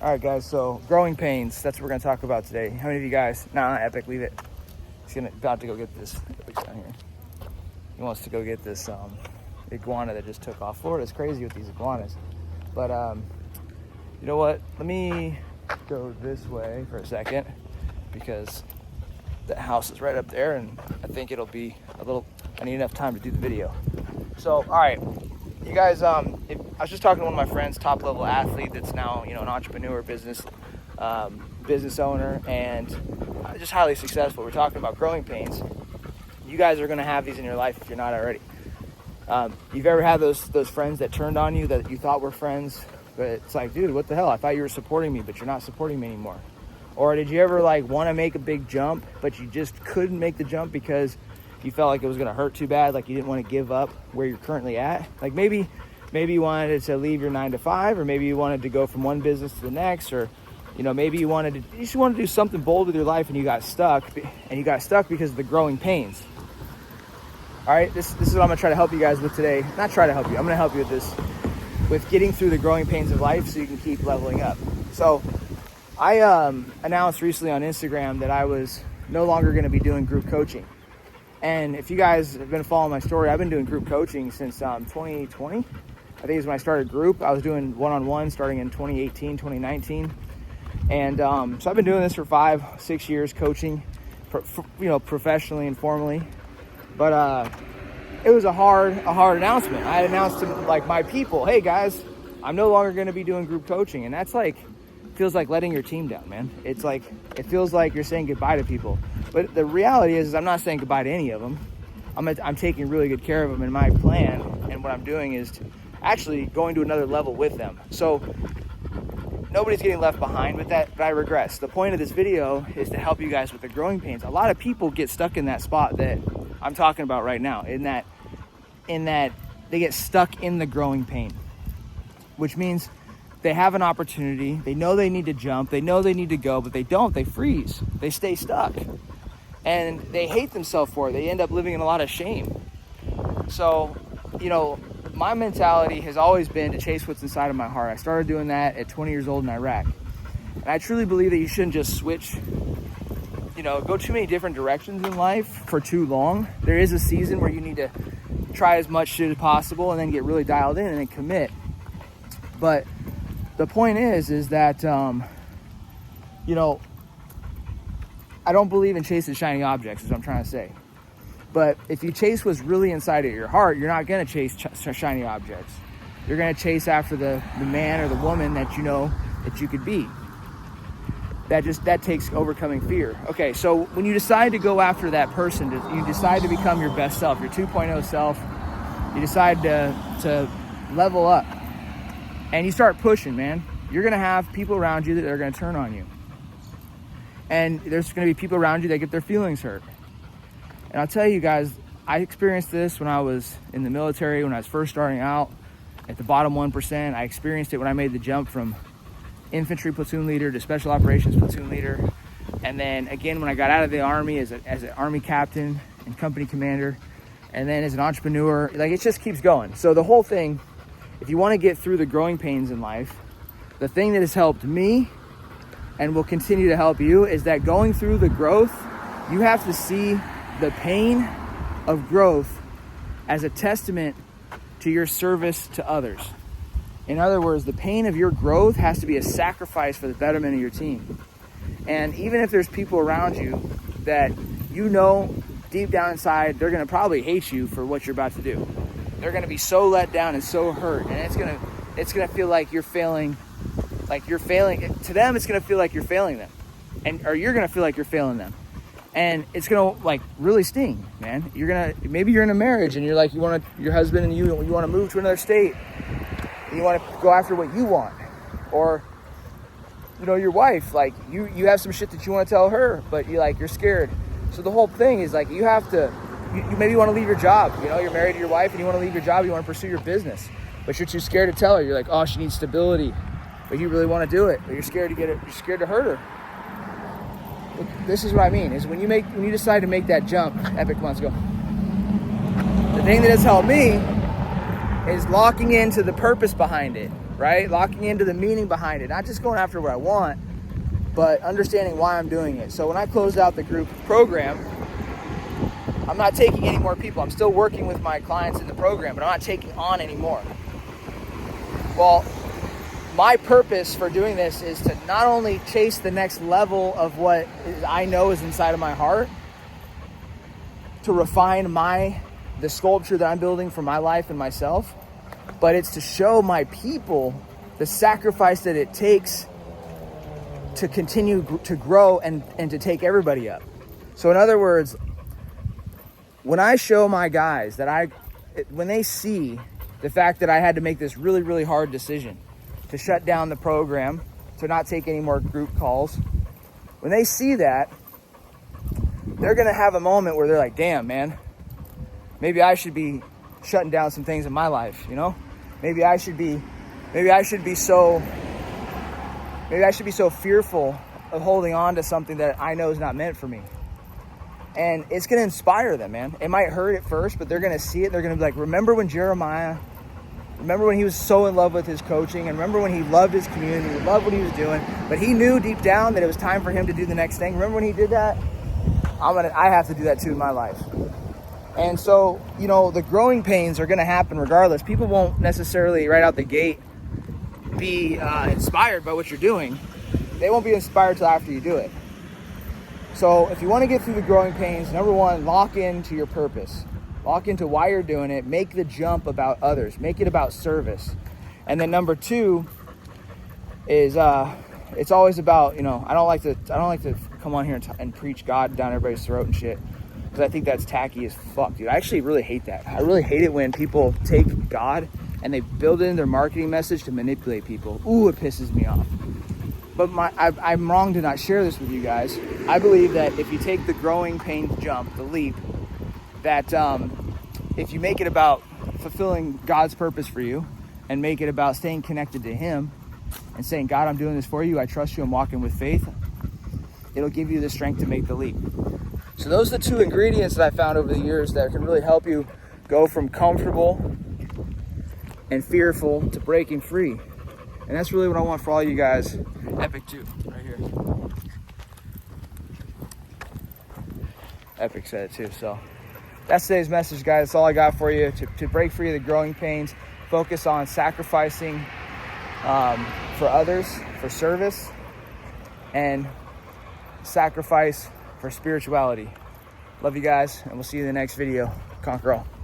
All right, guys, so growing pains, that's what we're going to talk about today. How many of you guys, not Epic, leave it. He's about to go get this. Epic's down here. He wants to go get this iguana that just took off. Florida's crazy with these iguanas. But you know what? Let me go this way for a second because the house is right up there and I think it'll be I need enough time to do the video. So, all right. You guys, I was just talking to one of my friends, top level athlete that's now, an entrepreneur, business owner, and just highly successful. We're talking about growing pains. You guys are going to have these in your life if you're not already. You've ever had those friends that turned on you that you thought were friends, but it's like, dude, what the hell? I thought you were supporting me, but you're not supporting me anymore. Or did you ever want to make a big jump, but you just couldn't make the jump because you felt like it was going to hurt too bad, like you didn't want to give up where you're currently at? Like maybe you wanted to leave your 9-to-5, or maybe you wanted to go from one business to the next, or maybe you just wanted to do something bold with your life and you got stuck because of the growing pains. All right, this is what I'm going to try to help you guys with today. Not try to help you. I'm going to help you with this, with getting through the growing pains of life so you can keep leveling up. So I announced recently on Instagram that I was no longer going to be doing group coaching. And if you guys have been following my story, I've been doing group coaching since 2020. I think is when I started group. I was doing one-on-one starting in 2018, 2019. And so I've been doing this for 5-6 years, coaching, professionally and formally. But it was a hard announcement. I had announced to my people, hey guys, I'm no longer going to be doing group coaching. And that's feels like letting your team down, man. It feels like you're saying goodbye to people. But the reality is I'm not saying goodbye to any of them. I'm taking really good care of them, and my plan and what I'm doing is actually going to another level with them. So nobody's getting left behind with that, but I regress. The point of this video is to help you guys with the growing pains. A lot of people get stuck in that spot that I'm talking about right now, in that they get stuck in the growing pain, which means they have an opportunity, they know they need to jump, they know they need to go, but they don't, they freeze, they stay stuck. And they hate themselves for it. They end up living in a lot of shame. So, my mentality has always been to chase what's inside of my heart. I started doing that at 20 years old in Iraq. And I truly believe that you shouldn't just switch, go too many different directions in life for too long. There is a season where you need to try as much shit as possible and then get really dialed in and then commit. But the point is that, I don't believe in chasing shiny objects, is what I'm trying to say. But if you chase what's really inside of your heart, you're not going to chase shiny objects. You're going to chase after the man or the woman that you know that you could be. That takes overcoming fear. Okay, so when you decide to go after that person, you decide to become your best self, your 2.0 self, you decide to level up, and you start pushing, man, you're going to have people around you that are going to turn on you. And there's going to be people around you that get their feelings hurt. And I'll tell you guys, I experienced this when I was in the military, when I was first starting out at the bottom 1%. I experienced it when I made the jump from infantry platoon leader to special operations platoon leader. And then again, when I got out of the Army as an Army captain and company commander, and then as an entrepreneur, it just keeps going. So the whole thing, if you want to get through the growing pains in life, the thing that has helped me and will continue to help you is that going through the growth, you have to see the pain of growth as a testament to your service to others. In other words, the pain of your growth has to be a sacrifice for the betterment of your team. And even if there's people around you that deep down inside, they're going to probably hate you for what you're about to do. They're going to be so let down and so hurt, and it's going to feel like you're failing. To them, it's going to feel like you're failing them, or you're going to feel like you're failing them, and it's going to really sting, man. Maybe you're in a marriage and your husband and you want to move to another state, and you want to go after what you want, or your wife, you have some shit that you want to tell her, but you're scared. So the whole thing is you have to. You maybe want to leave your job. You're married to your wife and you want to leave your job. You want to pursue your business, but you're too scared to tell her. You're like, oh, she needs stability. But you really want to do it, but you're scared to get it. You're scared to hurt her. This is what I mean, is when you decide to make that jump. Epic, let's go. The thing that has helped me is locking into the purpose behind it. right? Locking into the meaning behind it, not just going after what I want, but understanding why I'm doing it. So when I closed out the group program, I'm not taking any more people. I'm still working with my clients in the program, but I'm not taking on any more. Well, my purpose for doing this is to not only chase the next level of what I know is inside of my heart, to refine the sculpture that I'm building for my life and myself, but it's to show my people the sacrifice that it takes to continue to grow and to take everybody up. So in other words, when I show my guys that when they see the fact that I had to make this really, really hard decision to shut down the program, to not take any more group calls, when they see that, they're gonna have a moment where they're like, damn, man, maybe I should be shutting down some things in my life, you know? Maybe I should be so fearful of holding on to something that I know is not meant for me. And it's going to inspire them, man. It might hurt at first, but they're going to see it. They're going to be like, remember when he was so in love with his coaching, and remember when he loved his community, he loved what he was doing, but he knew deep down that it was time for him to do the next thing. Remember when he did that? I have to do that too in my life. And so, you know, the growing pains are going to happen regardless. People won't necessarily right out the gate be inspired by what you're doing. They won't be inspired till after you do it. So if you want to get through the growing pains, number one, lock into your purpose. Lock into why you're doing it. Make the jump about others. Make it about service. And then number two is it's always about, you know, I don't like to come on here and preach God down everybody's throat and shit, because I think that's tacky as fuck, dude. I actually really hate that. I really hate it when people take God and they build it in their marketing message to manipulate people. Ooh, it pisses me off. But I'm wrong to not share this with you guys. I believe that if you take the growing pains jump, the leap, that if you make it about fulfilling God's purpose for you and make it about staying connected to Him and saying, God, I'm doing this for you, I trust you, I'm walking with faith, it'll give you the strength to make the leap. So those are the two ingredients that I found over the years that can really help you go from comfortable and fearful to breaking free. And that's really what I want for all you guys. Epic 2, right here. Epic said it too. So that's today's message, guys. That's all I got for you. To break free of the growing pains, focus on sacrificing for others, for service, and sacrifice for spirituality. Love you guys, and we'll see you in the next video. Conquer all.